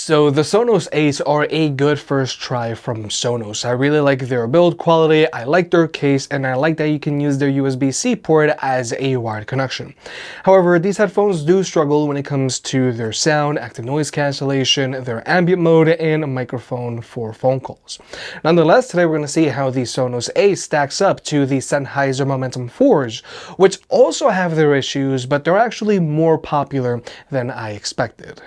So the Sonos Ace are a good first try from Sonos. I really like their build quality, I like their case, and I like that you can use their USB-C port as a wired connection. However, these headphones do struggle when it comes to their sound, active noise cancellation, their ambient mode, and microphone for phone calls. Nonetheless, today we're going to see how the Sonos Ace stacks up to the Sennheiser Momentum 4s, which also have their issues, but they're actually more popular than I expected.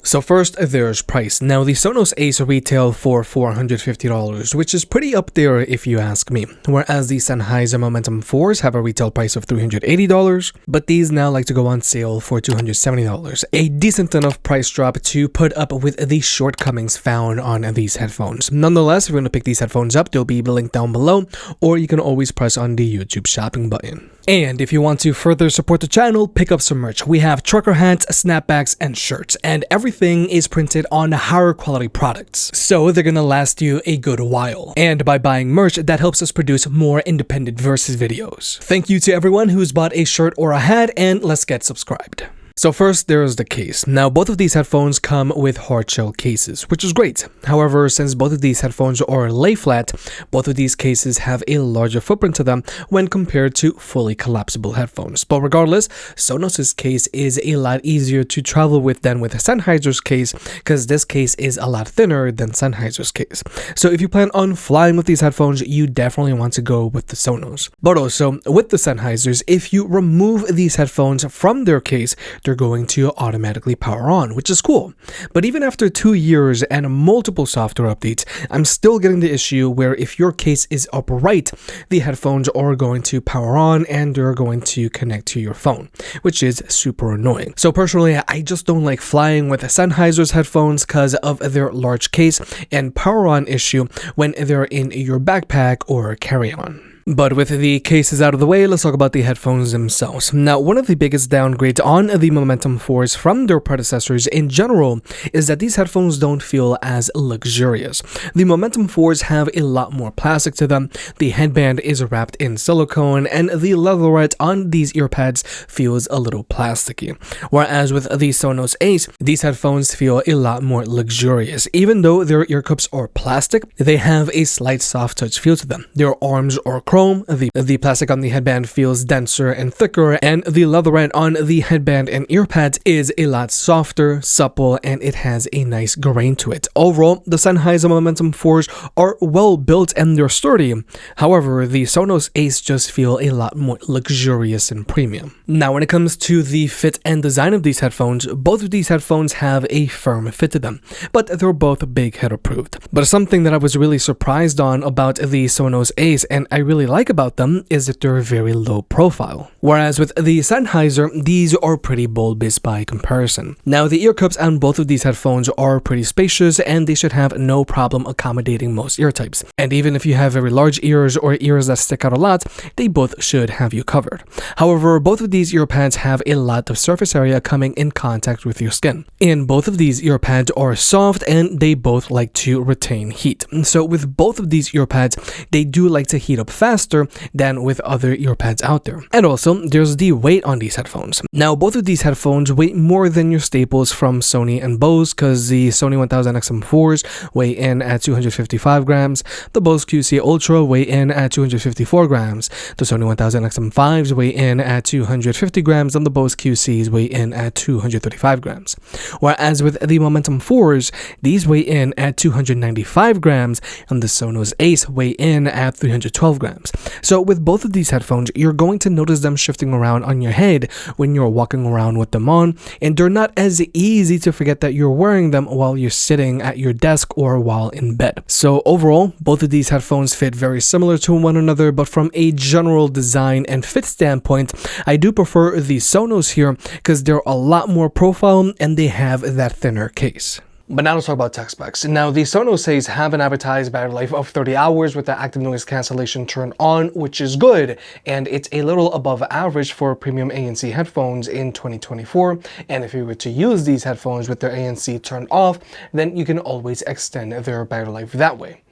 So first, there's price. Now, the Sonos Ace retail for $450, which is pretty up there if you ask me, whereas the Sennheiser Momentum 4s have a retail price of $380, but these now like to go on sale for $270, a decent enough price drop to put up with the shortcomings found on these headphones. Nonetheless, if you're going to pick these headphones up, they'll be linked down below, or you can always press on the YouTube shopping button. And if you want to further support the channel, pick up some merch. We have trucker hats, snapbacks, and shirts, and everything is printed on higher quality products, so they're gonna last you a good while. And by buying merch, that helps us produce more independent versus videos. Thank you to everyone who's bought a shirt or a hat, and let's get subscribed. So first, there's the case. Now, both of these headphones come with hard shell cases, which is great. However, since both of these headphones are lay flat, both of these cases have a larger footprint to them when compared to fully collapsible headphones. But regardless, Sonos' case is a lot easier to travel with than with Sennheiser's case, because this case is a lot thinner than Sennheiser's case. So if you plan on flying with these headphones, you definitely want to go with the Sonos. But also, with the Sennheisers, if you remove these headphones from their case, they're going to automatically power on, which is cool. But even after 2 years and multiple software updates, I'm still getting the issue where if your case is upright, the headphones are going to power on and they're going to connect to your phone, which is super annoying. So personally, I just don't like flying with Sennheiser's headphones because of their large case and power on issue when they're in your backpack or carry-on. But with the cases out of the way, let's talk about the headphones themselves. Now, one of the biggest downgrades on the Momentum 4s from their predecessors in general is that these headphones don't feel as luxurious. The Momentum 4s have a lot more plastic to them, the headband is wrapped in silicone, and the leatherette on these earpads feels a little plasticky. Whereas with the Sonos Ace, these headphones feel a lot more luxurious. Even though their ear cups are plastic, they have a slight soft touch feel to them. Their arms are chrome, the plastic on the headband feels denser and thicker, and the leatherette on the headband and earpads is a lot softer, supple, and it has a nice grain to it. Overall, the Sennheiser Momentum 4s are well built and they're sturdy. However, the Sonos Ace just feel a lot more luxurious and premium. Now, when it comes to the fit and design of these headphones, both of these headphones have a firm fit to them, but they're both big head approved. But something that I was really surprised on about the Sonos Ace, and I really like about them, is that they're very low profile. Whereas with the Sennheiser, these are pretty bulbous by comparison. Now, the ear cups on both of these headphones are pretty spacious and they should have no problem accommodating most ear types. And even if you have very large ears or ears that stick out a lot, they both should have you covered. However, both of these ear pads have a lot of surface area coming in contact with your skin. And both of these ear pads are soft and they both like to retain heat. So with both of these ear pads, they do like to heat up faster than with other earpads out there. And also, there's the weight on these headphones. Now, both of these headphones weigh more than your staples from Sony and Bose, because the Sony 1000 XM4s weigh in at 255 grams, the Bose QC Ultra weigh in at 254 grams, the Sony 1000 XM5s weigh in at 250 grams, and the Bose QCs weigh in at 235 grams. Whereas with the Momentum 4s, these weigh in at 295 grams, and the Sonos Ace weigh in at 312 grams. So with both of these headphones, you're going to notice them shifting around on your head when you're walking around with them on, and they're not as easy to forget that you're wearing them while you're sitting at your desk or while in bed. So overall, both of these headphones fit very similar to one another, but from a general design and fit standpoint, I do prefer the Sonos here because they're a lot more profile and they have that thinner case. But now let's talk about tech specs. Now, the Sonos Ace have an advertised battery life of 30 hours with the active noise cancellation turned on, which is good, and it's a little above average for premium ANC headphones in 2024. And if you were to use these headphones with their ANC turned off, then you can always extend their battery life that way.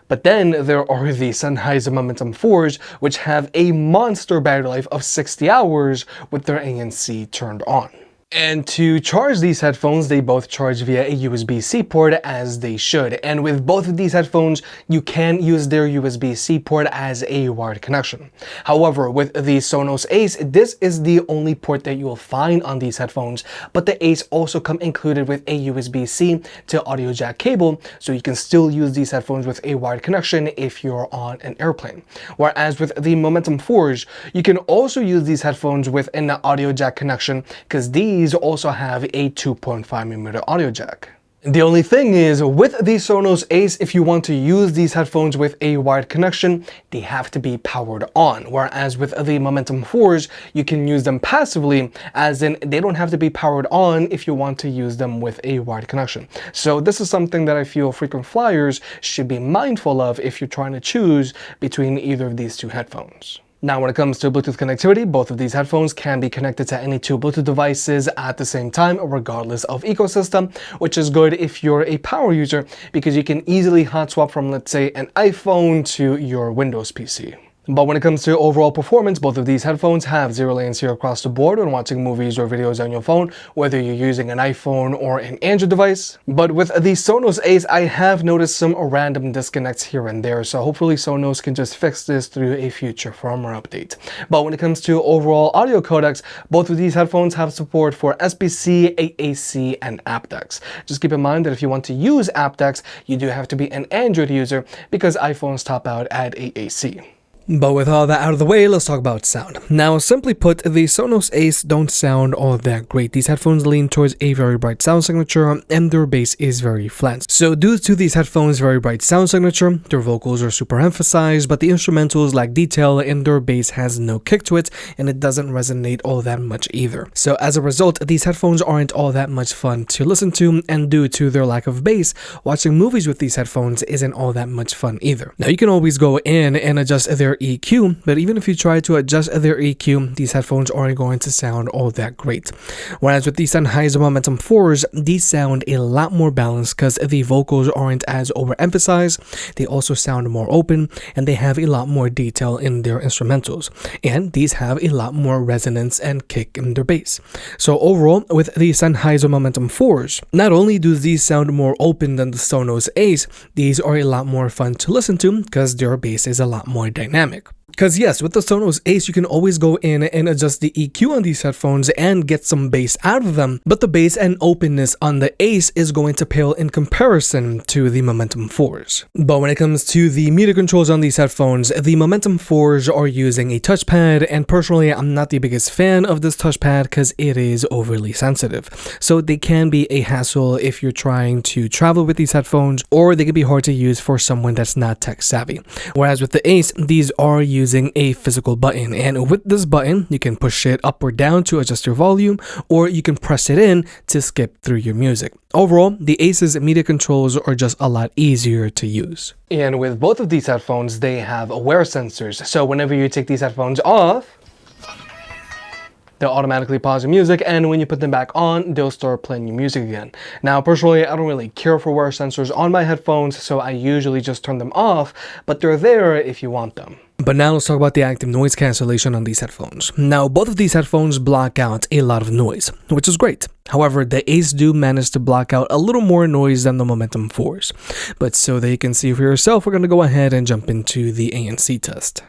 But then there are the Sennheiser Momentum 4s, which have a monster battery life of 60 hours with their ANC turned on. And to charge these headphones, they both charge via a USB-C port as they should. And with both of these headphones, you can use their USB-C port as a wired connection. However, with the Sonos Ace, this is the only port that you will find on these headphones, but the Ace also come included with a USB-C to audio jack cable, so you can still use these headphones with a wired connection if you're on an airplane. Whereas with the Momentum 4s, you can also use these headphones with an audio jack connection, because these also have a 2.5mm audio jack. The only thing is, with the Sonos Ace, if you want to use these headphones with a wired connection, they have to be powered on. Whereas with the Momentum 4s, you can use them passively, as in they don't have to be powered on if you want to use them with a wired connection. So this is something that I feel frequent flyers should be mindful of if you're trying to choose between either of these two headphones. Now, when it comes to Bluetooth connectivity, both of these headphones can be connected to any two Bluetooth devices at the same time, regardless of ecosystem, which is good if you're a power user, because you can easily hot swap from, let's say, an iPhone to your Windows PC. But when it comes to overall performance, both of these headphones have zero latency across the board when watching movies or videos on your phone, whether you're using an iPhone or an Android device. But with the Sonos Ace, I have noticed some random disconnects here and there, so hopefully Sonos can just fix this through a future firmware update. But when it comes to overall audio codecs, both of these headphones have support for SBC, AAC, and aptX. Just keep in mind that if you want to use aptX, you do have to be an Android user, because iPhones top out at AAC. But with all that out of the way, let's talk about sound. Now, simply put, the Sonos Ace don't sound all that great. These headphones lean towards a very bright sound signature, and their bass is very flat. So due to these headphones' very bright sound signature, their vocals are super emphasized, but the instrumentals lack detail, and their bass has no kick to it, and it doesn't resonate all that much either. So as a result, these headphones aren't all that much fun to listen to, and due to their lack of bass, watching movies with these headphones isn't all that much fun either. Now, you can always go in and adjust their EQ, but even if you try to adjust their EQ, these headphones aren't going to sound all that great. Whereas with the Sennheiser Momentum 4s, these sound a lot more balanced because the vocals aren't as overemphasized, they also sound more open, and they have a lot more detail in their instrumentals. And these have a lot more resonance and kick in their bass. So overall, with the Sennheiser Momentum 4s, not only do these sound more open than the Sonos Ace, these are a lot more fun to listen to because their bass is a lot more dynamic. Because yes, with the Sonos Ace, you can always go in and adjust the EQ on these headphones and get some bass out of them, but the bass and openness on the Ace is going to pale in comparison to the Momentum 4s. But when it comes to the media controls on these headphones, the Momentum 4s are using a touchpad, and personally, I'm not the biggest fan of this touchpad because it is overly sensitive. So they can be a hassle if you're trying to travel with these headphones, or they can be hard to use for someone that's not tech savvy. Whereas with the Ace, these are using a physical button, and with this button you can push it up or down to adjust your volume, or you can press it in to skip through your music. Overall, the Ace's media controls are just a lot easier to use. And with both of these headphones, they have wear sensors, so whenever you take these headphones off, they'll automatically pause your music, and when you put them back on, they'll start playing your music again. Now, personally, I don't really care for wear sensors on my headphones, so I usually just turn them off, but they're there if you want them. But now let's talk about the active noise cancellation on these headphones. Now, both of these headphones block out a lot of noise, which is great. However, the Ace do manage to block out a little more noise than the Momentum 4s. But so that you can see for yourself, we're going to go ahead and jump into the ANC test.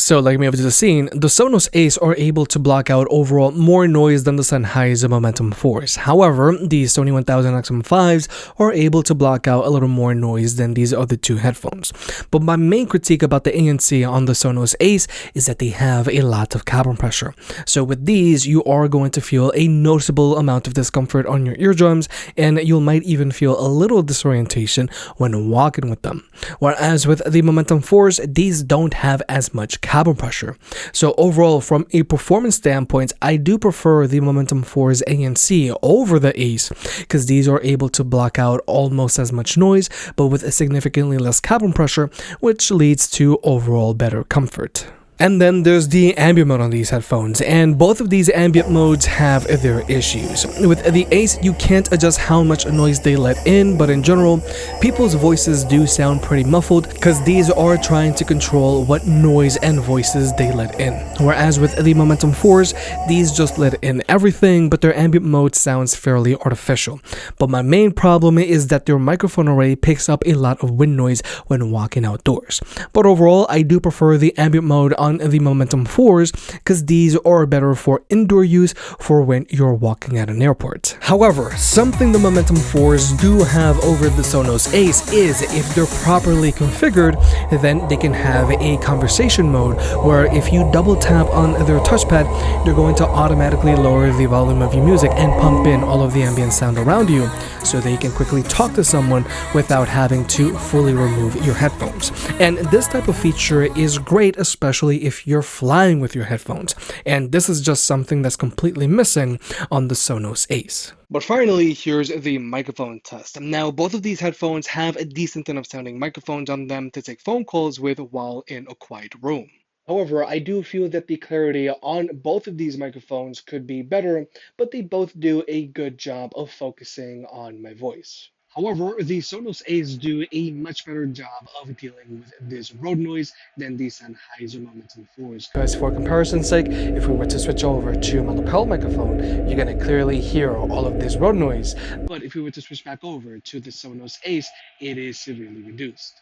So like we have just seen, the Sonos Ace are able to block out overall more noise than the Sennheiser Momentum 4s. However, the Sony 1000 XM5s are able to block out a little more noise than these other two headphones. But my main critique about the ANC on the Sonos Ace is that they have a lot of cavern pressure. So with these, you are going to feel a noticeable amount of discomfort on your eardrums, and you might even feel a little disorientation when walking with them. Whereas with the Momentum 4s, these don't have as much cavern pressure. So overall, from a performance standpoint, I do prefer the Momentum 4's ANC over the Ace, because these are able to block out almost as much noise, but with a significantly less cavern pressure, which leads to overall better comfort. And then there's the ambient mode on these headphones, and both of these ambient modes have their issues. With the Ace, you can't adjust how much noise they let in, but in general, people's voices do sound pretty muffled because these are trying to control what noise and voices they let in. Whereas with the Momentum 4s, these just let in everything, but their ambient mode sounds fairly artificial. But my main problem is that their microphone array picks up a lot of wind noise when walking outdoors. But overall, I do prefer the ambient mode on the Momentum 4s because these are better for indoor use for when you're walking at an airport. However, something the Momentum 4s do have over the Sonos Ace is if they're properly configured, then they can have a conversation mode where if you double tap on their touchpad, they're going to automatically lower the volume of your music and pump in all of the ambient sound around you so that you can quickly talk to someone without having to fully remove your headphones. And this type of feature is great, especially if you're flying with your headphones, and this is just something that's completely missing on the Sonos Ace. But finally, here's the microphone test. Now, both of these headphones have a decent enough sounding microphones on them to take phone calls with while in a quiet room. However, I do feel that the clarity on both of these microphones could be better, but they both do a good job of focusing on my voice. However, the Sonos Ace do a much better job of dealing with this road noise than the Sennheiser Momentum 4s. Because for comparison's sake, if we were to switch over to my lapel microphone, you're going to clearly hear all of this road noise. But if we were to switch back over to the Sonos Ace, it is severely reduced.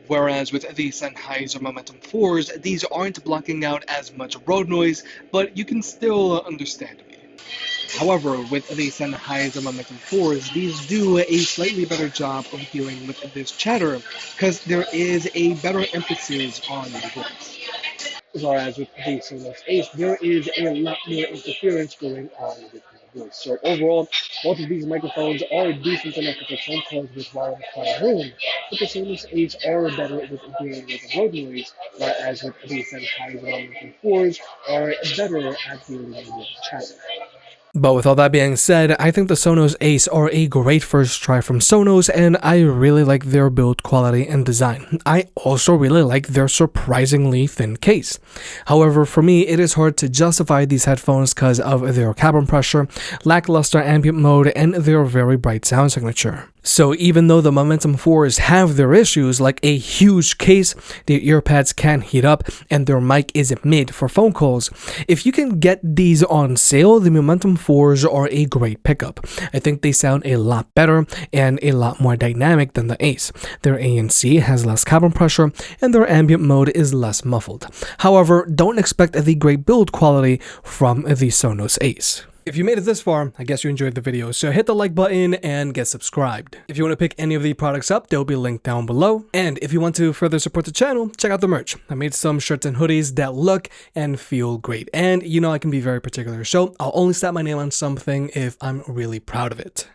Whereas with the Sennheiser Momentum 4s, these aren't blocking out as much road noise, but you can still understand me. However, with the Sennheiser Momentum 4s, these do a slightly better job of dealing with this chatter, because there is a better emphasis on the voice. Whereas with the Sonos Ace, there is a lot more interference going on with the voice. So overall, both of these microphones are decent enough to take phone calls with while in a quiet room, but the Sonos Ace are better with dealing with road noise, whereas with the Sennheiser Momentum 4s are better at dealing with chatter. But with all that being said, I think the Sonos Ace are a great first try from Sonos, and I really like their build quality and design. I also really like their surprisingly thin case. However, for me, it is hard to justify these headphones because of their cavern pressure, lackluster ambient mode, and their very bright sound signature. So even though the Momentum 4s have their issues like a huge case, their earpads can heat up, and their mic isn't made for phone calls, if you can get these on sale, the Momentum 4s are a great pickup. I think they sound a lot better and a lot more dynamic than the Ace. Their ANC has less cavern pressure, and their ambient mode is less muffled. However, don't expect the great build quality from the Sonos Ace. If you made it this far, I guess you enjoyed the video, so hit the like button and get subscribed. If you want to pick any of the products up, they'll be linked down below. And if you want to further support the channel, check out the merch. I made some shirts and hoodies that look and feel great. And you know I can be very particular, so I'll only slap my name on something if I'm really proud of it.